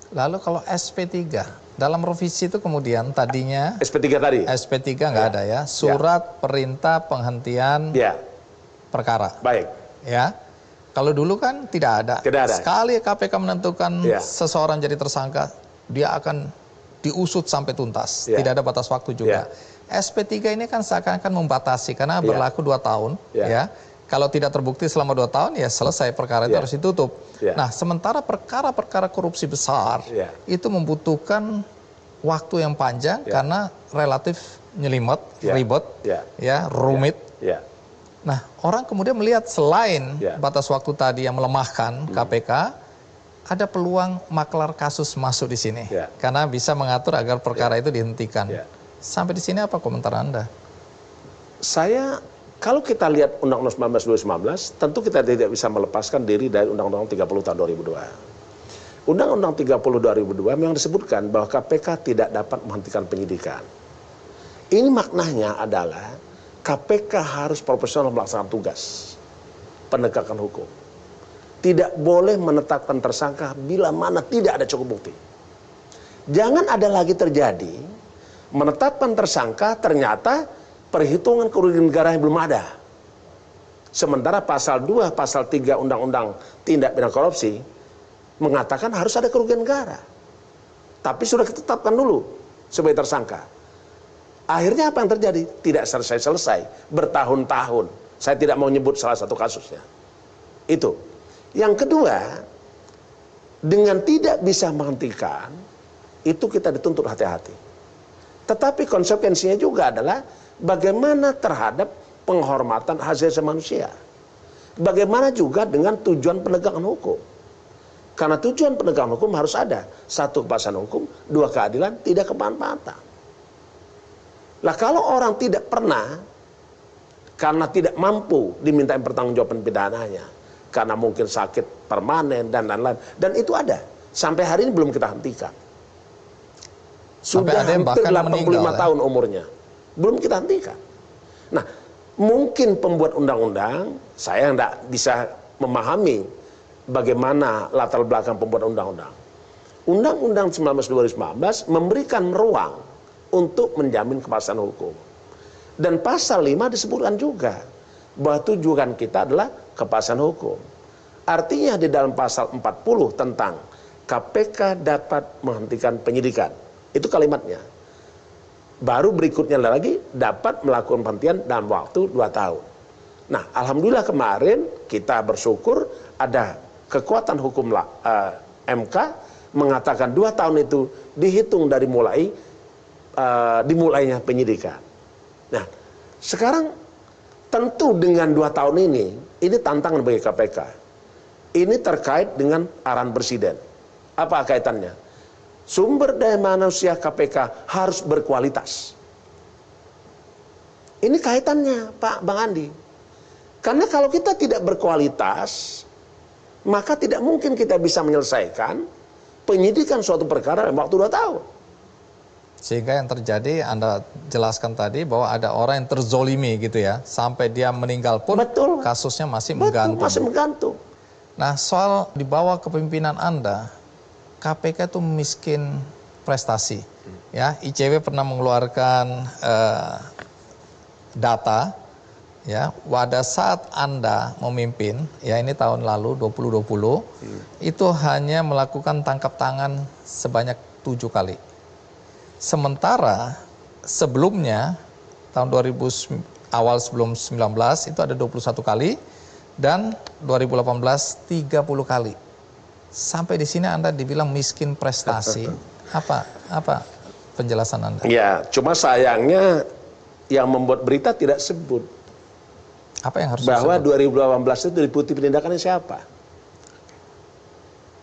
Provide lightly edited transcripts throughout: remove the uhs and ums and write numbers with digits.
Lalu kalau SP3, dalam revisi itu kemudian tadinya SP3 tadi? SP3 nggak ada ya, surat perintah penghentian perkara. Baik. Ya, kalau dulu kan tidak ada. Tidak ada. Sekali KPK menentukan seseorang jadi tersangka, dia akan diusut sampai tuntas. Tidak ada batas waktu juga. SP3 ini kan seakan-akan membatasi karena berlaku 2 tahun. Ya. Kalau tidak terbukti selama 2 tahun, ya selesai, perkara itu harus ditutup. Nah, sementara perkara-perkara korupsi besar itu membutuhkan waktu yang panjang karena relatif nyelimet, ribet, rumit. Nah, orang kemudian melihat selain batas waktu tadi yang melemahkan KPK, ada peluang maklar kasus masuk di sini. Karena bisa mengatur agar perkara itu dihentikan. Sampai di sini apa komentar Anda? Kalau kita lihat Undang-Undang 19 2019, tentu kita tidak bisa melepaskan diri dari Undang-Undang 30 tahun 2002. Undang-Undang 30 2002 memang disebutkan bahwa KPK tidak dapat menghentikan penyidikan. Ini maknanya adalah KPK harus profesional melaksanakan tugas penegakan hukum. Tidak boleh menetapkan tersangka bila mana tidak ada cukup bukti. Jangan ada lagi terjadi menetapkan tersangka ternyata perhitungan kerugian negara yang belum ada. Sementara pasal 2, pasal 3 Undang-Undang Tindak Pidana Korupsi mengatakan harus ada kerugian negara. Tapi sudah ditetapkan dulu sebagai tersangka. Akhirnya apa yang terjadi? Tidak selesai-selesai, bertahun-tahun. Saya tidak mau nyebut salah satu kasusnya. Itu. Yang kedua, dengan tidak bisa menghentikan, itu kita dituntut hati-hati. Tetapi konsekuensinya juga adalah bagaimana terhadap penghormatan hak asasi manusia. Bagaimana juga dengan tujuan penegakan hukum. Karena tujuan penegakan hukum harus ada. 1, kepastian hukum, 2, keadilan, 3, kemanfaatan. Lah kalau orang tidak pernah, karena tidak mampu diminta pertanggungjawaban pidananya, karena mungkin sakit permanen dan lain-lain, dan itu ada. Sampai hari ini belum kita hentikan. Sudah hampir 85 tahun umurnya. Belum kita hentikan. Nah, mungkin pembuat undang-undang, saya tidak bisa memahami bagaimana latar belakang pembuat undang-undang. Undang-Undang 19 2019 memberikan ruang untuk menjamin kepastian hukum. Dan pasal 5 disebutkan juga bahwa tujuan kita adalah kepastian hukum. Artinya di dalam pasal 40 tentang KPK dapat menghentikan penyidikan. Itu kalimatnya. Baru berikutnya lagi dapat melakukan penghentian dalam waktu 2 tahun. Nah, alhamdulillah kemarin kita bersyukur ada kekuatan hukum MK mengatakan 2 tahun itu dihitung dari dimulainya penyidikan. Nah, sekarang tentu dengan 2 tahun ini tantangan bagi KPK. Ini terkait dengan arahan presiden. Apa kaitannya? Sumber daya manusia KPK harus berkualitas. Ini kaitannya, Pak Bang Andi. Karena kalau kita tidak berkualitas, maka tidak mungkin kita bisa menyelesaikan penyidikan suatu perkara dalam waktu 2 tahun. Sehingga yang terjadi, Anda jelaskan tadi bahwa ada orang yang terzolimi gitu ya, sampai dia meninggal pun kasusnya masih menggantung. Masih menggantung. Nah, soal di bawah kepemimpinan Anda, KPK itu miskin prestasi. Ya, ICW pernah mengeluarkan data, ya, pada saat Anda memimpin, ya ini tahun lalu 2020, itu hanya melakukan tangkap tangan sebanyak 7 kali. Sementara sebelumnya tahun 2000 awal sebelum 19 itu ada 21 kali dan 2018 30 kali. Sampai di sini Anda dibilang miskin prestasi. Apa penjelasan Anda? Ya, cuma sayangnya yang membuat berita tidak sebut. Apa yang harus bahwa disebut? 2018 itu diputi penindakannya siapa?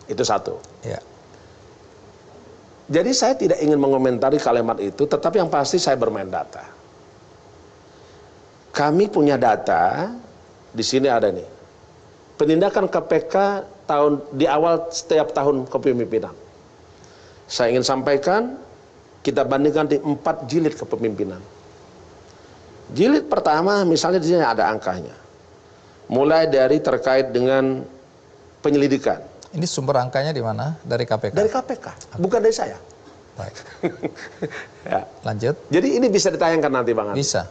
Itu satu. Ya. Jadi saya tidak ingin mengomentari kalimat itu, tetapi yang pasti saya bermain data. Kami punya data, di sini ada nih. Penindakan KPK di awal setiap tahun kepemimpinan. Saya ingin sampaikan, kita bandingkan di 4 jilid kepemimpinan. Jilid pertama misalnya di sini ada angkanya. Mulai dari terkait dengan penyelidikan, Ini sumber angkanya di mana? Dari KPK? Dari KPK, bukan dari saya. Baik. Ya. Lanjut. Jadi ini bisa ditayangkan nanti Bang Andi. Bisa.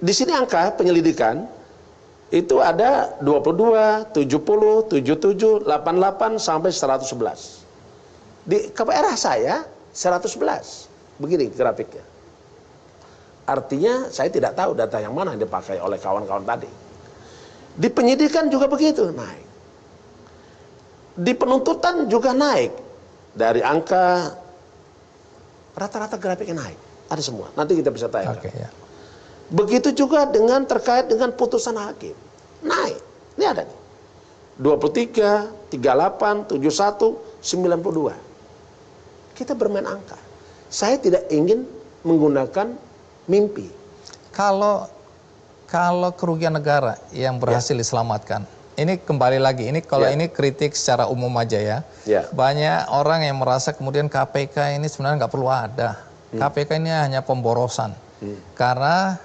Di sini angka penyelidikan itu ada 22, 70, 77, 88 sampai 111. Di KPR saya 111. Begini grafiknya. Artinya saya tidak tahu data yang mana yang dipakai oleh kawan-kawan tadi. Di penyidikan juga begitu, naik. Di penuntutan juga naik. Dari angka rata-rata grafiknya naik. Ada semua. Nanti kita bisa tayangkan. Oke, ya. Begitu juga dengan terkait dengan putusan hakim. Naik. Ini ada nih. 23, 38, 71, 92. Kita bermain angka. Saya tidak ingin menggunakan mimpi. Kalau kerugian negara yang berhasil diselamatkan, ini kembali lagi, ini kalau ini kritik secara umum aja ya. Banyak orang yang merasa kemudian KPK ini sebenarnya nggak perlu ada. KPK ini hanya pemborosan. Karena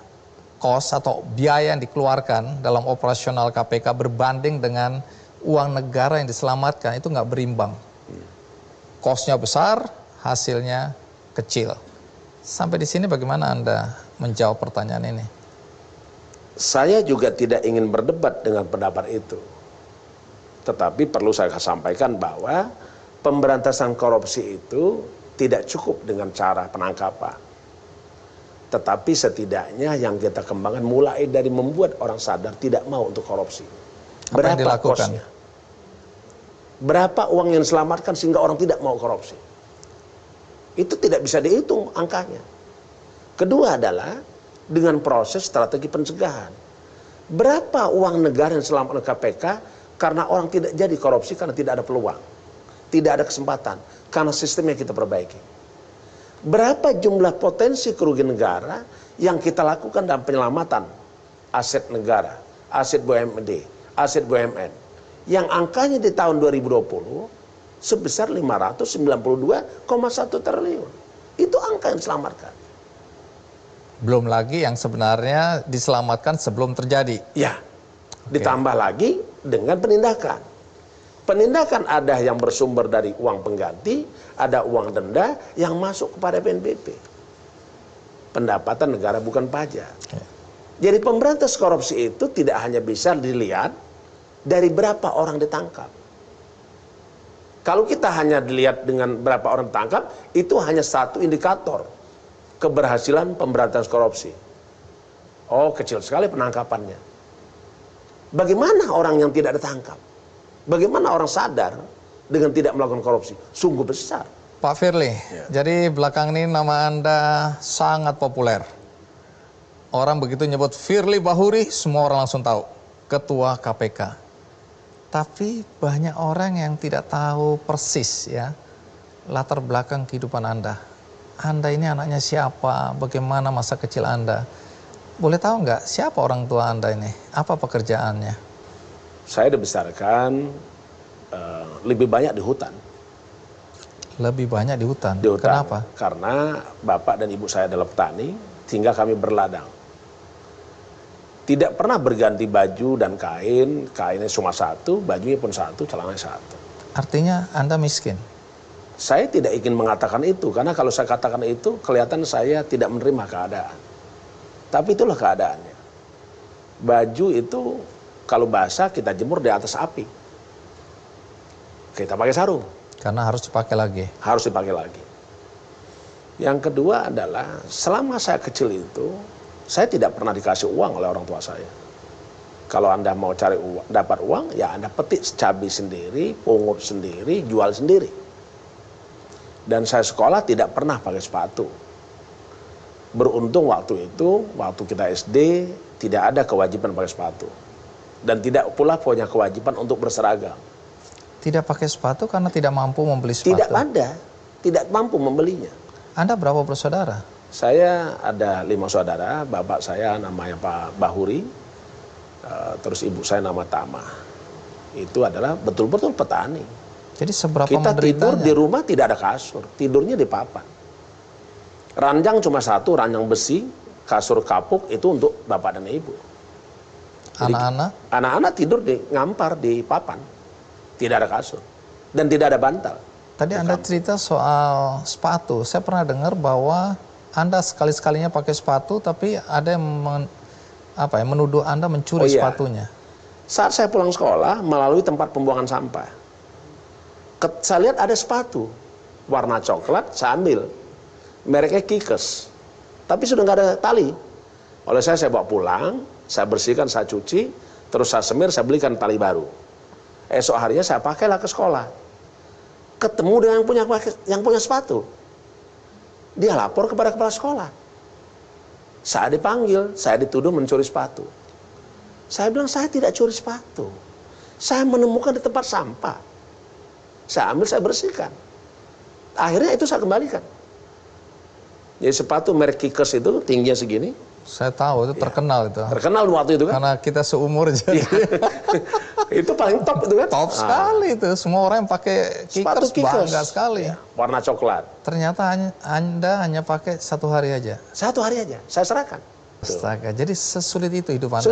kos atau biaya yang dikeluarkan dalam operasional KPK berbanding dengan uang negara yang diselamatkan itu nggak berimbang. Kosnya besar, hasilnya kecil. Sampai di sini bagaimana Anda menjawab pertanyaan ini? Saya juga tidak ingin berdebat dengan pendapat itu. Tetapi perlu saya sampaikan bahwa pemberantasan korupsi itu tidak cukup dengan cara penangkapan. Tetapi setidaknya yang kita kembangkan mulai dari membuat orang sadar tidak mau untuk korupsi. Apa yang dilakukan? Kosnya? Berapa uang yang diselamatkan sehingga orang tidak mau korupsi? Itu tidak bisa dihitung angkanya. Kedua adalah dengan proses strategi pencegahan. Berapa uang negara yang diselamatkan oleh KPK karena orang tidak jadi korupsi karena tidak ada peluang. Tidak ada kesempatan karena sistemnya kita perbaiki. Berapa jumlah potensi kerugian negara yang kita lakukan dalam penyelamatan aset negara, aset BUMD, aset BUMN. Yang angkanya di tahun 2020 sebesar 592,1 triliun. Itu angka yang diselamatkan. Belum lagi yang sebenarnya diselamatkan sebelum terjadi. Ya, ditambah lagi dengan penindakan. Penindakan ada yang bersumber dari uang pengganti, ada uang denda yang masuk kepada PNBP. Pendapatan negara bukan pajak. Ya. Jadi pemberantasan korupsi itu tidak hanya bisa dilihat dari berapa orang ditangkap. Kalau kita hanya dilihat dengan berapa orang ditangkap, itu hanya satu indikator keberhasilan pemberantasan korupsi. Oh, kecil sekali penangkapannya. Bagaimana orang yang tidak ditangkap? Bagaimana orang sadar dengan tidak melakukan korupsi? Sungguh besar. Pak Firly, jadi belakang ini nama Anda sangat populer. Orang begitu nyebut Firly Bahuri, semua orang langsung tahu. Ketua KPK. Tapi banyak orang yang tidak tahu persis ya latar belakang kehidupan Anda. Anda ini anaknya siapa? Bagaimana masa kecil Anda? Boleh tahu nggak siapa orang tua Anda ini? Apa pekerjaannya? Saya dibesarkan lebih banyak di hutan. Lebih banyak di hutan? Di hutan. Kenapa? Karena bapak dan ibu saya adalah petani, sehingga kami berladang. Tidak pernah berganti baju dan kain, kainnya cuma satu, bajunya pun satu, celananya satu. Artinya Anda miskin? Saya tidak ingin mengatakan itu, karena kalau saya katakan itu, kelihatan saya tidak menerima keadaan. Tapi itulah keadaannya. Baju itu, kalau basah kita jemur di atas api. Kita pakai sarung. Karena harus dipakai lagi? Harus dipakai lagi. Yang kedua adalah, selama saya kecil itu, saya tidak pernah dikasih uang oleh orang tua saya. Kalau Anda mau cari uang, dapat uang, ya Anda petik cabai sendiri, pungut sendiri, jual sendiri. Dan saya sekolah tidak pernah pakai sepatu. Beruntung waktu itu, waktu kita SD, tidak ada kewajiban pakai sepatu. Dan tidak pula punya kewajiban untuk berseragam. Tidak pakai sepatu karena tidak mampu membeli sepatu? Tidak ada, tidak mampu membelinya. Anda berapa bersaudara? Saya ada 5 saudara, bapak saya namanya Pak Bahuri, terus ibu saya nama Tama. Itu adalah betul-betul petani. Jadi seberapa kita tidur di rumah tidak ada kasur, tidurnya di papan. Ranjang cuma satu, ranjang besi, kasur kapuk itu untuk bapak dan ibu. Anak-anak? Anak-anak tidur ngampar di papan. Tidak ada kasur. Dan tidak ada bantal. Tadi Anda cerita soal sepatu. Saya pernah dengar bahwa Anda sekali-sekalinya pakai sepatu, tapi ada yang menuduh Anda mencuri sepatunya. Saat saya pulang sekolah, melalui tempat pembuangan sampah, saya lihat ada sepatu warna coklat, saya ambil. Mereknya Kikes. Tapi sudah nggak ada tali. Oleh saya bawa pulang, saya bersihkan, saya cuci, terus saya semir, saya belikan tali baru. Esok harinya saya pakailah ke sekolah. Ketemu dengan yang punya sepatu. Dia lapor kepada kepala sekolah. Saya dipanggil, saya dituduh mencuri sepatu. Saya bilang, saya tidak curi sepatu. Saya menemukan di tempat sampah. Saya ambil, saya bersihkan. Akhirnya itu saya kembalikan. Jadi sepatu merek Kikes itu tingginya segini. Saya tahu, itu terkenal itu. Terkenal waktu itu kan. Karena kita seumur jadi. Itu paling top itu kan. Top sekali itu. Semua orang yang pakai Kikes bangga sekali. Warna coklat. Ternyata Anda hanya pakai 1 hari aja. 1 hari aja, saya serahkan. Astaga, jadi sesulit itu hidup Anda.